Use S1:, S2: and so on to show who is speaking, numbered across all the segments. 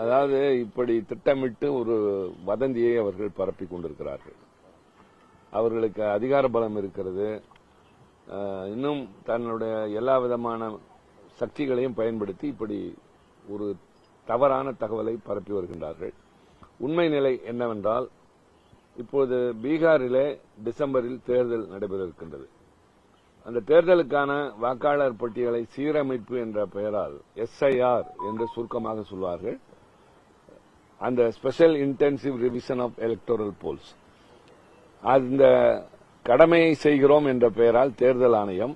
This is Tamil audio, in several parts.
S1: அதாவது இப்படி திட்டமிட்டு ஒரு வதந்தியை அவர்கள் பரப்பிக் கொண்டிருக்கிறார்கள். அவர்களுக்கு அதிகார பலம் இருக்கிறது. இன்னும் தன்னுடைய எல்லா விதமான சக்திகளையும் பயன்படுத்தி இப்படி ஒரு தவறான தகவலை பரப்பி வருகின்றார்கள். உண்மை நிலை என்னவென்றால், இப்போது பீகாரிலே டிசம்பரில் தேர்தல் நடைபெற இருக்கின்றது. அந்த தேர்தலுக்கான வாக்காளர் பட்டியலை சீரமைப்பு என்ற பெயரால் SIR என்று சுருக்கமாக சொல்வார்கள். அந்த special intensive revision of electoral polls, அந்த கடமையை செய்கிறோம் என்ற பெயரால் தேர்தல் ஆணையம்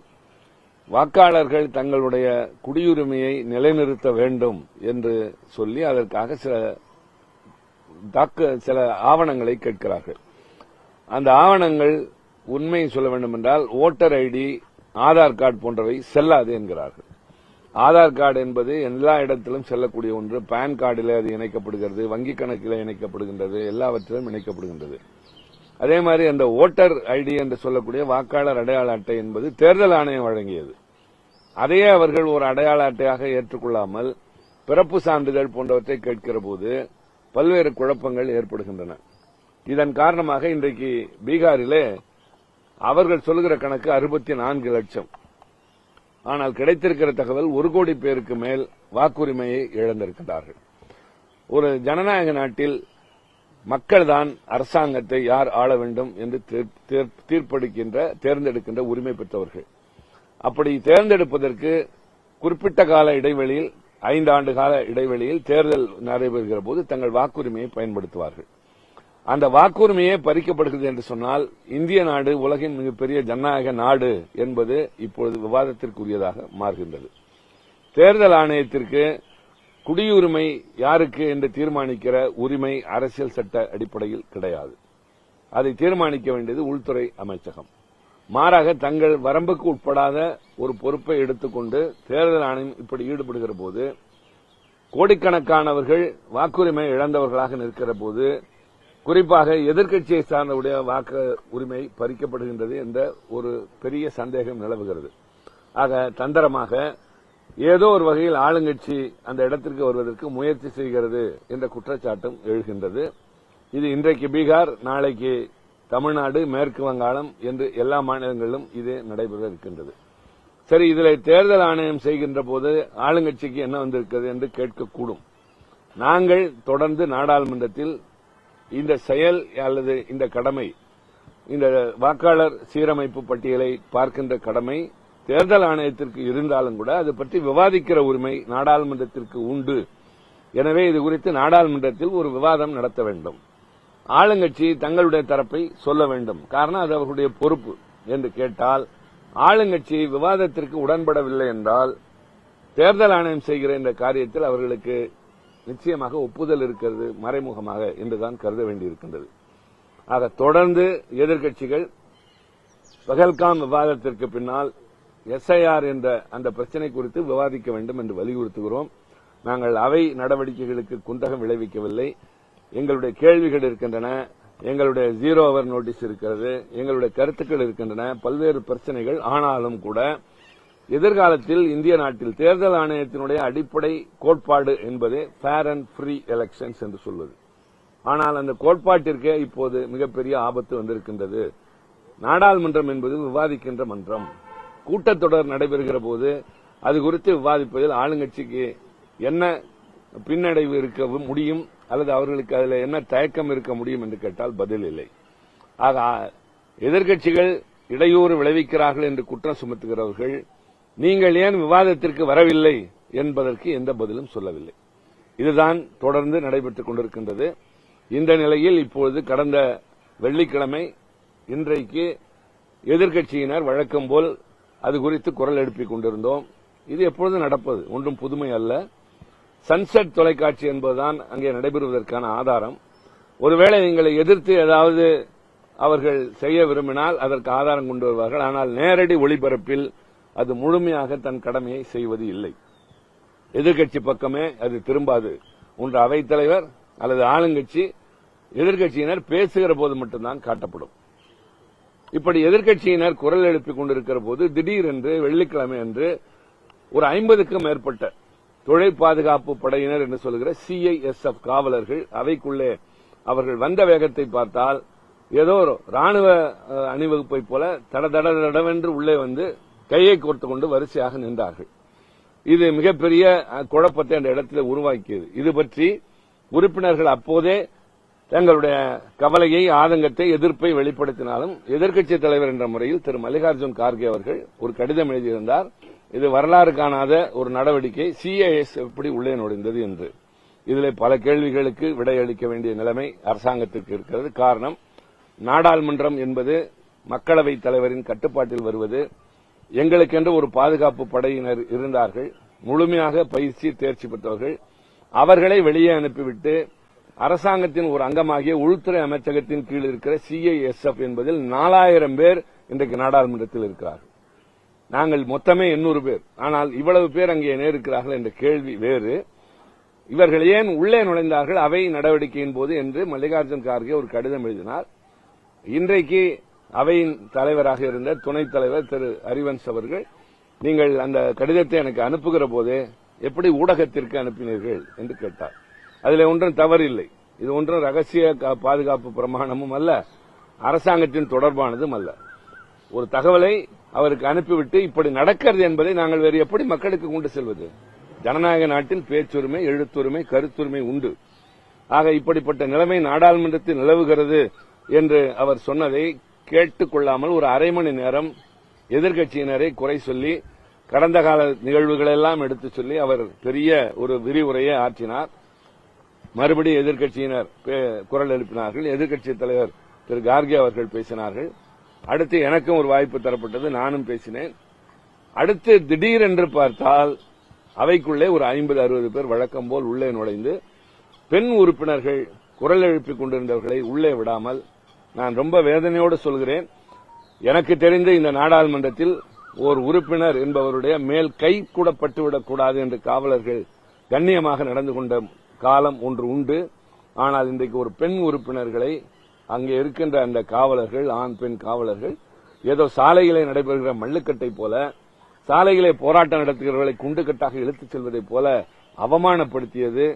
S1: வாக்காளர்கள் தங்களுடைய குடியுரிமையை நிலைநிறுத்த வேண்டும் என்று சொல்லி அதற்காக சில ஆவணங்களை கேட்கிறார்கள். அந்த ஆவணங்கள் உண்மையை சொல்ல வேண்டும் என்றால் ஓட்டர் ஐடி, ஆதார் கார்டு போன்றவை செல்லாது என்கிறார்கள். ஆதார் கார்டு என்பது எல்லா இடத்திலும் செல்லக்கூடிய ஒன்று. பான் கார்டில் அது இணைக்கப்படுகிறது, வங்கிக் கணக்கில் இணைக்கப்படுகின்றது, எல்லாவற்றிலும் இணைக்கப்படுகின்றது. அதே மாதிரி அந்த ஓட்டர் ஐடி என்று சொல்லக்கூடிய வாக்காளர் அடையாள அட்டை என்பது தேர்தல் ஆணையம் வழங்கியது. அதையே அவர்கள் ஒரு அடையாள அட்டையாக ஏற்றுக்கொள்ளாமல் பிறப்பு சான்றிதழ் போன்றவற்றை கேட்கிற போது பல்வேறு குழப்பங்கள் ஏற்படுகின்றன. இதன் காரணமாக இன்றைக்கு பீகாரிலே அவர்கள் சொல்லுகிற கணக்கு 64 லட்சம். ஆனால் கிடைத்திருக்கிற தகவல் 1 கோடி பேருக்கு மேல் வாக்குரிமையை இழந்திருக்கிறார்கள். ஒரு ஜனநாயக நாட்டில் மக்கள்தான் அரசாங்கத்தை யார் ஆள வேண்டும் என்று தேர்ந்தெடுக்கின்ற உரிமை பெற்றவர்கள். அப்படி தேர்ந்தெடுப்பதற்கு குறிப்பிட்ட கால இடைவெளியில் 5 ஆண்டு கால இடைவெளியில் தேர்தல் நடைபெறுகிற போது தங்கள் வாக்குரிமையை பயன்படுத்துவார்கள். அந்த வாக்குரிமையே பறிக்கப்படுகிறது என்று சொன்னால் இந்திய நாடு உலகின் மிகப்பெரிய ஜனநாயக நாடு என்பது இப்பொழுது விவாதத்திற்குரியதாக மாறுகின்றது. தேர்தல் ஆணையத்திற்கு குடியுரிமை யாருக்கு என்று தீர்மானிக்கிற உரிமை அரசியல் சட்ட அடிப்படையில் கிடையாது. அதை தீர்மானிக்க வேண்டியது உள்துறை அமைச்சகம். மாறாக தங்கள் வரம்புக்கு உட்படாத ஒரு பொறுப்பை எடுத்துக்கொண்டு தேர்தல் ஆணையம் இப்படி ஈடுபடுகிற போது கோடிக்கணக்கானவர்கள் வாக்குரிமை இழந்தவர்களாக நிற்கிற போது குறிப்பாக எதிர்க்கட்சியை சார்ந்தவுடைய வாக்கு உரிமை பறிக்கப்படுகின்றது என்ற ஒரு பெரிய சந்தேகம் நிலவுகிறது. ஆக தந்திரமாக ஏதோ ஒரு வகையில் ஆளுங்கட்சி அந்த இடத்திற்கு வருவதற்கு முயற்சி செய்கிறது என்ற குற்றச்சாட்டும் எழுகின்றது. இது இன்றைக்கு பீகார், நாளைக்கு தமிழ்நாடு, மேற்கு வங்காளம் என்று எல்லா மாநிலங்களிலும் இது நடைபெற இருக்கின்றது. சரி, இதில் தேர்தல் ஆணையம் செய்கின்ற போது ஆளுங்கட்சிக்கு என்ன வந்திருக்கிறது என்று கேட்கக்கூடும். நாங்கள் தொடர்ந்து நாடாளுமன்றத்தில் இந்த செயல் அல்லது இந்த கடமை, இந்த வாக்காளர் சீரமைப்பு பட்டியலை பார்க்கின்ற கடமை தேர்தல் ஆணையத்திற்கு இருந்தாலும் கூட அது பற்றி விவாதிக்கிற உரிமை நாடாளுமன்றத்திற்கு உண்டு. எனவே இது குறித்து நாடாளுமன்றத்தில் ஒரு விவாதம் நடத்த வேண்டும். ஆளுங்கட்சி தங்களுடைய தரப்பை சொல்ல வேண்டும். காரணம் அது அவர்களுடைய பொறுப்பு என்று கேட்டால், ஆளுங்கட்சி விவாதத்திற்கு உடன்படவில்லை என்றால் தேர்தல் ஆணையம் செய்கிற இந்த காரியத்தில் அவர்களுக்கு நிச்சயமாக ஒப்புதல் இருக்கிறது மறைமுகமாக என்றுதான் கருத வேண்டியிருக்கின்றது. ஆக தொடர்ந்து எதிர்க்கட்சிகள் பகல்காம் விவாதத்திற்கு பின்னால் SIR என்ற அந்த பிரச்சினை குறித்து விவாதிக்க வேண்டும் என்று வலியுறுத்துகிறோம். நாங்கள் அவை நடவடிக்கைகளுக்கு குந்தகம் விளைவிக்கவில்லை. எங்களுடைய கேள்விகள் இருக்கின்றன, எங்களுடைய 0 ஹவர் நோட்டீஸ் இருக்கிறது, எங்களுடைய கருத்துக்கள் இருக்கின்றன, பல்வேறு பிரச்சனைகள். ஆனாலும் கூட எதிர்காலத்தில் இந்திய நாட்டில் தேர்தல் ஆணையத்தினுடைய அடிப்படை கோட்பாடு என்பது ஃபேர் அண்ட் ஃப்ரீ எலெக்ஷன்ஸ் என்று சொல்வது. ஆனால் அந்த கோட்பாட்டிற்கே இப்போது மிகப்பெரிய ஆபத்து வந்திருக்கின்றது. நாடாளுமன்றம் என்பது விவாதிக்கின்ற மன்றம். கூட்டத்தொடர் நடைபெறுகிற போது அது குறித்து விவாதிப்பதில் ஆளுங்கட்சிக்கு என்ன பின்னடைவு இருக்க முடியும் அல்லது அவர்களுக்கு அதில் என்ன தயக்கம் இருக்க முடியும் என்று கேட்டால் பதில் இல்லை. ஆக எதிர்க்கட்சிகள் இடையூறு விளைவிக்கிறார்கள் என்று குற்றம் சுமத்துகிறவர்கள் நீங்கள் ஏன் விவாதத்திற்கு வரவில்லை என்பதற்கு எந்த பதிலும் சொல்லவில்லை. இதுதான் தொடர்ந்து நடைபெற்றுக் கொண்டிருக்கின்றது. இந்த நிலையில் இப்பொழுது கடந்த வெள்ளிக்கிழமை இன்றைக்கு எதிர்க்கட்சியினர் வழக்கம் போல் அது குறித்து குரல் எழுப்பிக் கொண்டிருந்தோம். இது எப்பொழுது நடப்பது, ஒன்றும் புதுமை அல்ல. சன்செட் தொலைக்காட்சி என்பதுதான் அங்கே நடைபெறுவதற்கான ஆதாரம். ஒருவேளை எங்களை எதிர்த்து ஏதாவது அவர்கள் செய்ய விரும்பினால் அதற்கு ஆதாரம் கொண்டு வருவார்கள். ஆனால் நேரடி ஒளிபரப்பில் அது முழுமையாக தன் கடமையை செய்வது இல்லை. எதிர்க்கட்சி பக்கமே அது திரும்பாது. ஒன்று அவைத்தலைவர் அல்லது ஆளுங்கட்சி, எதிர்க்கட்சியினர் பேசுகிற போது மட்டும்தான் காட்டப்படும். இப்படி எதிர்க்கட்சியினர் குரல் எழுப்பிக் கொண்டிருக்கிற போது திடீரென்று வெள்ளிக்கிழமை அன்று ஒரு 50க்கும் மேற்பட்ட தொழில் பாதுகாப்பு படையினர் என்று சொல்கிற CISF காவலர்கள் அவைக்குள்ளே அவர்கள் வந்த வேகத்தை பார்த்தால் ஏதோ ராணுவ அணிவகுப்பை போல தடதடவென்று உள்ளே வந்து கையை கோர்த்துக் கொண்டு வரிசையாக நின்றார்கள். இது மிகப்பெரிய குழப்பத்தை அந்த இடத்தில் உருவாக்கியது. இது பற்றி உறுப்பினர்கள் அப்போதே தங்களுடைய கவலையை, ஆதங்கத்தை, எதிர்ப்பை வெளிப்படுத்தினாலும் எதிர்க்கட்சித் தலைவர் என்ற முறையில் திரு மல்லிகார்ஜுன் கார்கே அவர்கள் ஒரு கடிதம் எழுதியிருந்தார். இது வரலாறு காணாத ஒரு நடவடிக்கை, CIS எப்படி உள்ளே நுழைந்தது என்று. இதில் பல கேள்விகளுக்கு விடையளிக்க வேண்டிய நிலைமை அரசாங்கத்திற்கு இருக்கிறது. காரணம், நாடாளுமன்றம் என்பது மக்களவைத் தலைவரின் கட்டுப்பாட்டில் வருவது. எங்களுக்கென்று ஒரு பாதுகாப்பு படையினர் இருந்தார்கள், முழுமையாக பயிற்சி தேர்ச்சி பெற்றவர்கள். அவர்களை வெளியே அனுப்பிவிட்டு அரசாங்கத்தின் ஒரு அங்கமாகிய உள்துறை அமைச்சகத்தின் கீழ் இருக்கிற CISF என்பதில் 4000 பேர் இன்றைக்கு நாடாளுமன்றத்தில் இருக்கிறார்கள். நாங்கள் மொத்தமே 800 பேர். ஆனால் இவ்வளவு பேர் அங்கே ஏன் இருக்கிறார்கள் என்ற கேள்வி வேறு. இவர்கள் ஏன் உள்ளே நுழைந்தார்கள் அவை நடவடிக்கையின் போது என்று மல்லிகார்ஜுன் கார்கே ஒரு கடிதம் எழுதினார். இன்றைக்கு அவையின் தலைவராக இருந்த துணைத் தலைவர் திரு ஹரிவன்ஸ் அவர்கள், நீங்கள் அந்த கடிதத்தை எனக்கு அனுப்புகிற போதே எப்படி ஊடகத்திற்கு அனுப்பினீர்கள் என்று கேட்டார். அதில் ஒன்றும் தவறில்லை. இது ஒன்றும் ரகசிய பாதுகாப்பு பிரமாணமும் அல்ல, அரசாங்கத்தின் தொடர்பானதும் அல்ல. ஒரு தகவலை அவருக்கு அனுப்பிவிட்டு இப்படி நடக்கிறது என்பதை நாங்கள் வேறு எப்படி மக்களுக்கு கொண்டு செல்வது? ஜனநாயக நாட்டில் பேச்சுரிமை, எழுத்துரிமை, கருத்துரிமை உண்டு. ஆக இப்படிப்பட்ட நிலைமை நாடாளுமன்றத்தில் நிலவுகிறது என்று அவர் சொன்னதை கேட்டுக் கொள்ளாமல் ஒரு அரை மணி நேரம் எதிர்க்கட்சியினரை குறை சொல்லி கடந்த கால நிகழ்வுகளெல்லாம் எடுத்துச் சொல்லி அவர் பெரிய ஒரு விரிவுரையை ஆற்றினார். மறுபடியும் எதிர்க்கட்சியினர் குரல் எழுப்பினார்கள். எதிர்க்கட்சித் தலைவர் திரு கார்கே அவர்கள் பேசினார்கள். அடுத்து எனக்கும் ஒரு வாய்ப்பு தரப்பட்டது, நானும் பேசினேன். அடுத்து திடீரென்று பார்த்தால் அவைக்குள்ளே ஒரு 50-60 பேர் வழக்கம் போல் உள்ளே நுழைந்து பெண் உறுப்பினர்கள் குரல் எழுப்பிக் கொண்டிருந்தவர்களை உள்ளே விடாமல், நான் ரொம்ப வேதனையோடு சொல்கிறேன், எனக்கு தெரிந்த இந்த நாடாளுமன்றத்தில் ஓர் உறுப்பினர் என்பவருடைய மேல் கை கூட பட்டுவிடக் கூடாது என்று காவலர்கள் கண்ணியமாக நடந்து கொண்ட காலம் ஒன்று உண்டு. ஆனால் இன்றைக்கு ஒரு பெண் உறுப்பினர்களை அங்கே இருக்கின்ற அந்த காவலர்கள், ஆண் பெண் காவலர்கள், ஏதோ சாலையிலே நடைபெறுகிற மல்லுக்கட்டை போல, சாலையிலே போராட்டம் நடத்துகிறவர்களை குண்டுக்கட்டாக இழுத்துச் செல்வதைப் போல அவமானப்படுத்தியது.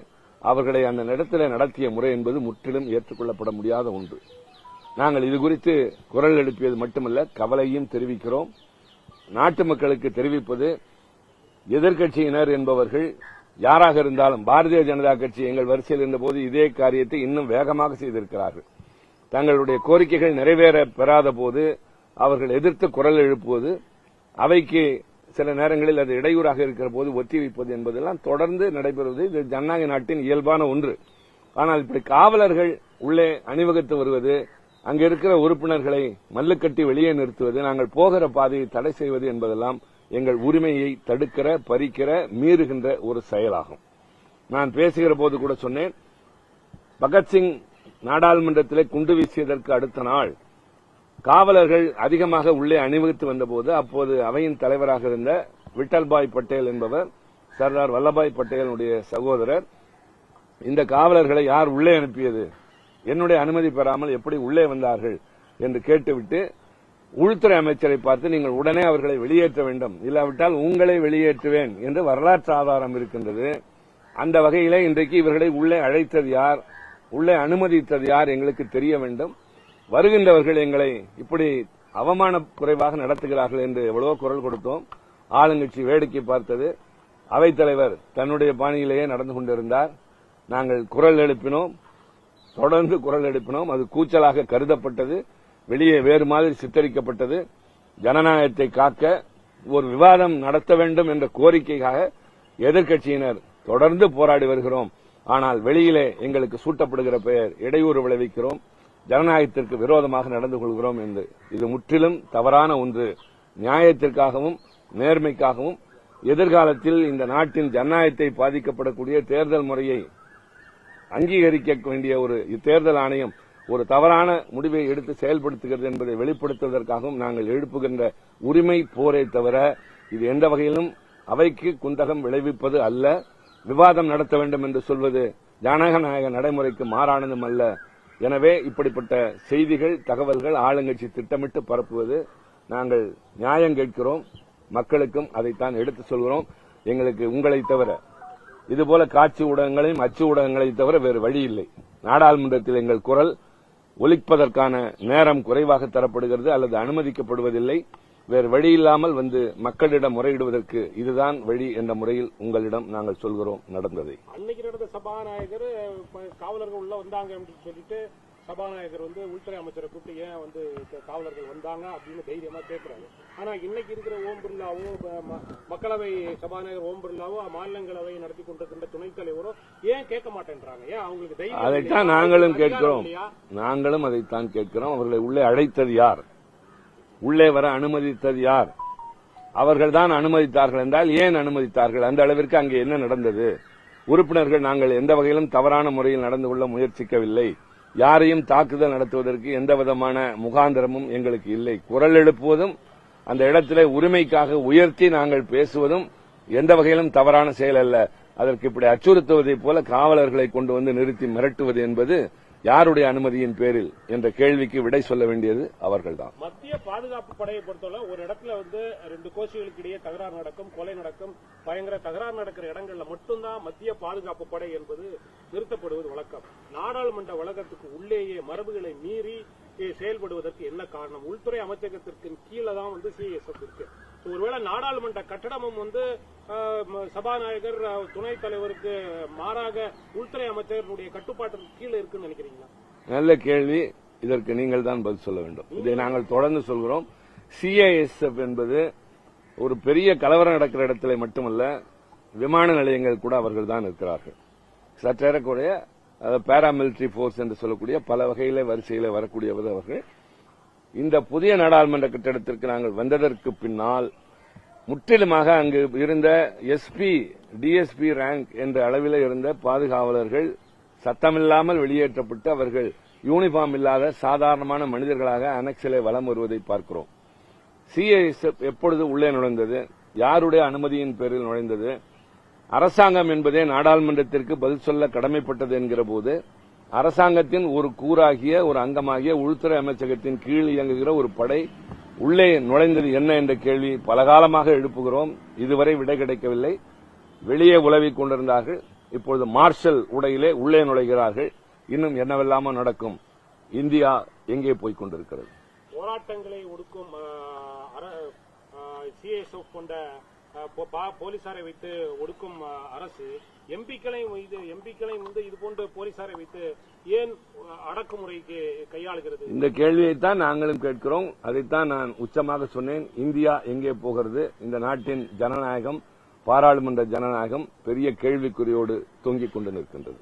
S1: அவர்களை அந்த இடத்திலே நடத்திய முறை என்பது முற்றிலும் ஏற்றுக்கொள்ளப்பட முடியாத ஒன்று. நாங்கள் இது குறித்து குரல் எழுப்பியது மட்டுமல்ல, கவலையும் தெரிவிக்கிறோம். நாட்டு மக்களுக்கு தெரிவிப்பது, எதிர்க்கட்சியினர் என்பவர்கள் யாராக இருந்தாலும், பாரதிய ஜனதா கட்சி எங்கள் வரிசையில் இருந்தபோது இதே காரியத்தை இன்னும் வேகமாக செய்திருக்கிறார்கள். தங்களுடைய கோரிக்கைகள் நிறைவேற பெறாத போது அவர்கள் எதிர்த்து குரல் எழுப்புவது, அவைக்கு சில நேரங்களில் அது இடையூறாக இருக்கிற போது ஒத்திவைப்பது என்பதெல்லாம் தொடர்ந்து நடைபெறுவது இது ஜனநாயக நாட்டின் இயல்பான ஒன்று. ஆனால் இப்படி காவலர்கள் உள்ளே அணிவகுத்து வருவது, அங்க இருக்கிற உறுப்பினர்களை மல்லுக்கட்டி வெளியே நிறுத்துவது, நாங்கள் போகிற பாதையை தடை செய்வது என்பதெல்லாம் எங்கள் உரிமையை தடுக்கிற, பறிக்கிற, மீறுகின்ற ஒரு செயலாகும். நான் பேசுகிற போது கூட சொன்னேன், பகத்சிங் நாடாளுமன்றத்திலே குண்டு வீசியதற்கு அடுத்த நாள் காவலர்கள் அதிகமாக உள்ளே அணிவகுத்து வந்தபோது அப்போது அவையின் தலைவராக இருந்த விட்டல்பாய் பட்டேல் என்பவர் சர்தார் வல்லபாய் பட்டேலுடைய சகோதரர், இந்த காவலர்களை யார் உள்ளே அனுப்பியது, என்னுடைய அனுமதி பெறாமல் எப்படி உள்ளே வந்தார்கள் என்று கேட்டுவிட்டு உள்துறை அமைச்சரை பார்த்து, நீங்கள் உடனே அவர்களை வெளியேற்ற வேண்டும், இல்லாவிட்டால் உங்களை வெளியேற்றுவேன் என்று வரலாற்று ஆதாரம் இருக்கின்றது. அந்த வகையிலே இன்றைக்கு இவர்களை உள்ளே அழைத்தது யார், உள்ளே அனுமதித்தது யார் எங்களுக்கு தெரிய வேண்டும். வருகின்றவர்கள் எங்களை இப்படி அவமான குறைவாக நடத்துகிறார்கள் என்று எவ்வளவோ குரல் கொடுத்தோம். ஆளுங்கட்சி வேடிக்கை பார்த்தது. அவைத்தலைவர் தன்னுடைய பாணியிலேயே நடந்து கொண்டிருந்தார். நாங்கள் குரல் எழுப்பினோம், தொடர்ந்து குரல் எழுப்பினோம். அது கூச்சலாக கருதப்பட்டது, வெளியே வேறு மாதிரி சித்தரிக்கப்பட்டது. ஜனநாயகத்தை காக்க ஒரு விவாதம் நடத்த வேண்டும் என்ற கோரிக்கைக்காக எதிர்க்கட்சியினர் தொடர்ந்து போராடி வருகிறோம். ஆனால் வெளியிலே எங்களுக்கு சூட்டப்படுகிற பெயர் இடையூறு விளைவிக்கிறோம், ஜனநாயகத்திற்கு விரோதமாக நடந்து கொள்கிறோம் என்று. இது முற்றிலும் தவறான ஒன்று. நியாயத்திற்காகவும் நேர்மைக்காகவும் எதிர்காலத்தில் இந்த நாட்டின் ஜனநாயகத்தை பாதிக்கப்படக்கூடிய தேர்தல் முறையை அங்கீகரிக்க வேண்டிய ஒரு தேர்தல் ஆணையம் ஒரு தவறான முடிவை எடுத்து செயல்படுத்துகிறது என்பதை வெளிப்படுத்துவதற்காகவும் நாங்கள் எழுப்புகின்ற உரிமை போரே தவிர இது எந்த வகையிலும் அவைக்கு குந்தகம் விளைவிப்பது அல்ல. விவாதம் நடத்த வேண்டும் என்று சொல்வது ஜனநாயக நடைமுறைக்கு மாறானதும் அல்ல. எனவே இப்படிப்பட்ட செய்திகள், தகவல்கள் ஆளுங்கட்சி திட்டமிட்டு பரப்புவது நாங்கள் நியாயம் கேட்கிறோம். மக்களுக்கும் அதைத்தான் எடுத்து சொல்கிறோம். எங்களுக்கு உங்களை தவிர இதுபோல காட்சி ஊடகங்களையும் அச்சு ஊடகங்களையும் தவிர வேறு வழி இல்லை. நாடாளுமன்றத்தில் எங்கள் குரல் ஒலிப்பதற்கான நேரம் குறைவாக தரப்படுகிறது அல்லது அனுமதிக்கப்படுவதில்லை. வேறு வழி இல்லாமல் வந்து மக்களிடம் முறையிடுவதற்கு இதுதான் வழி என்ற முறையில் உங்களிடம் நாங்கள் சொல்கிறோம் நடந்ததை.
S2: அன்னைக்கு நடந்த சபாநாயகர் காவலர்கள் உள்ள வந்தாங்க அப்படின்னு சொல்லிட்டு சபாநாயகர் உள்துறை அமைச்சரை கூப்பிட்டு ஏன் காவலர்கள் வந்தாங்க அப்படின்னு தைரியமா கேட்கிறாங்க. ஆனா இன்னைக்கு இருக்கிற ஓம் பிர்லாவோ மக்களவை சபாநாயகர் ஓம் பிர்லாவோ மாநிலங்களவை நடத்தி கொண்டிருக்கின்ற துணைத் தலைவரோ ஏன் கேட்க மாட்டேன்றாங்க? ஏன் அவங்களுக்கு தைரியம்?
S1: அதைத்தான் நாங்களும் கேட்கிறோம். நாங்களும் அதைத்தான் கேட்கிறோம். அவர்களை உள்ளே அழைத்தது யார்? உள்ளே வர அனுமதித்தது யார்? அவர்கள் தான் அனுமதித்தார்கள் என்றால் ஏன் அனுமதித்தார்கள்? அந்த அளவிற்கு அங்கே என்ன நடந்தது? உறுப்பினர்கள் நாங்கள் எந்த வகையிலும் தவறான முறையில் நடந்து கொள்ள முயற்சிக்கவில்லை. யாரையும் தாக்குதல் நடத்துவதற்கு எந்த விதமான முகாந்திரமும் எங்களுக்கு இல்லை. குரல் எழுப்புவதும் அந்த இடத்திலே உரிமைக்காக உயர்த்தி நாங்கள் பேசுவதும் எந்த வகையிலும் தவறான செயல் அல்ல. அதற்கு இப்படி அச்சுறுத்துவதைப் போல காவலர்களை கொண்டு வந்து நிறுத்தி மிரட்டுவது என்பது யாருடைய அனுமதியின் பேரில் என்ற கேள்விக்கு விடை சொல்ல வேண்டியது அவர்கள்தான்.
S2: மத்திய பாதுகாப்பு படையை பொறுத்தவரை ஒரு இடத்துல ரெண்டு கோஷ்டிகளுக்கு இடையே தகராறு நடக்கும், கொலை நடக்கும், பயங்கர தகராறு நடக்கிற இடங்கள்ல மட்டும்தான் மத்திய பாதுகாப்பு படை என்பது நிறுத்தப்படுவது வழக்கம். நாடாளுமன்ற வழக்கத்துக்கு உள்ளேயே மரபுகளை மீறி செயல்படுவதற்கு என்ன காரணம்? உள்துறை அமைச்சகத்திற்கு கீழே தான் சிஎஸ்எஃப் இருக்கு. ஒருவேளை நாடாளுமன்ற கட்டடமும் சபாநாயகர் துணைத் தலைவருக்கு மாறாக உள்துறை அமைச்சருடைய கட்டுப்பாட்டிற்கு கீழே இருக்குன்னு நினைக்கிறீங்களா?
S1: நல்ல கேள்வி. இதற்கு நீங்கள் தான் பதில் சொல்ல வேண்டும். இதை நாங்கள் தொடர்ந்து சொல்கிறோம். சிஐஎஸ்எஃப் என்பது ஒரு பெரிய கலவரம் நடக்கிற இடத்துல மட்டுமல்ல, விமான நிலையங்கள் கூட அவர்கள் தான் இருக்கிறார்கள். சற்றேறக்குறைய பாராமிலிட்டரி போர்ஸ் என்று சொல்லக்கூடிய பல வகையில வரிசையில வரக்கூடியவர் அவர்கள். இந்த புதிய நாடாளுமன்ற கட்டிடத்திற்கு நாங்கள் வந்ததற்கு பின்னால் முற்றிலுமாக அங்கு இருந்த எஸ்பி டிஎஸ்பி ரேங்க் என்ற அளவில் இருந்த பாதுகாவலர்கள் சத்தமில்லாமல் வெளியேற்றப்பட்டு அவர்கள் யூனிஃபார்ம் இல்லாத சாதாரணமான மனிதர்களாக அனெக்ஸிலே வலம் வருவதை பார்க்கிறோம். சிஐஎஸ்எஃப் எப்பொழுது உள்ளே நுழைந்தது? யாருடைய அனுமதியின் பேரில் நுழைந்தது? அரசாங்கம் என்பதே நாடாளுமன்றத்திற்கு பதில் சொல்ல கடமைப்பட்டது என்கிற போது அரசாங்கத்தின் ஒரு கூறாகிய ஒரு அங்கமாகிய உள்துறை அமைச்சகத்தின் கீழ் இயங்குகிற ஒரு படை உள்ளே நுழைந்தது என்ன என்ற கேள்வி பலகாலமாக எழுப்புகிறோம். இதுவரை விடை கிடைக்கவில்லை. வெளியே உலவிக் கொண்டிருந்தார்கள். இப்பொழுது மார்ஷல் உடையிலே உள்ளே நுழைகிறார்கள். இன்னும் என்னவெல்லாமோ நடக்கும். இந்தியா எங்கே போய்க் கொண்டிருக்கிறது?
S2: போராட்டங்களை ஒடுக்கும் சிஎஸ்எஃப் கொண்ட போலீசாரை வைத்து ஒடுக்கும் அரசு எம்பிக்களையும் இது போன்ற போலீசாரை வைத்து ஏன் அடக்குமுறைக்கு கையாளுகிறது?
S1: இந்த கேள்வியைத்தான் நாங்களும் கேட்கிறோம். அதைத்தான் நான் உச்சமாக சொன்னேன். இந்தியா எங்கே போகிறது? இந்த நாட்டின் ஜனநாயகம், பாராளுமன்ற ஜனநாயகம் பெரிய கேள்விக்குறியோடு தொங்கிக் கொண்டு நிற்கின்றது.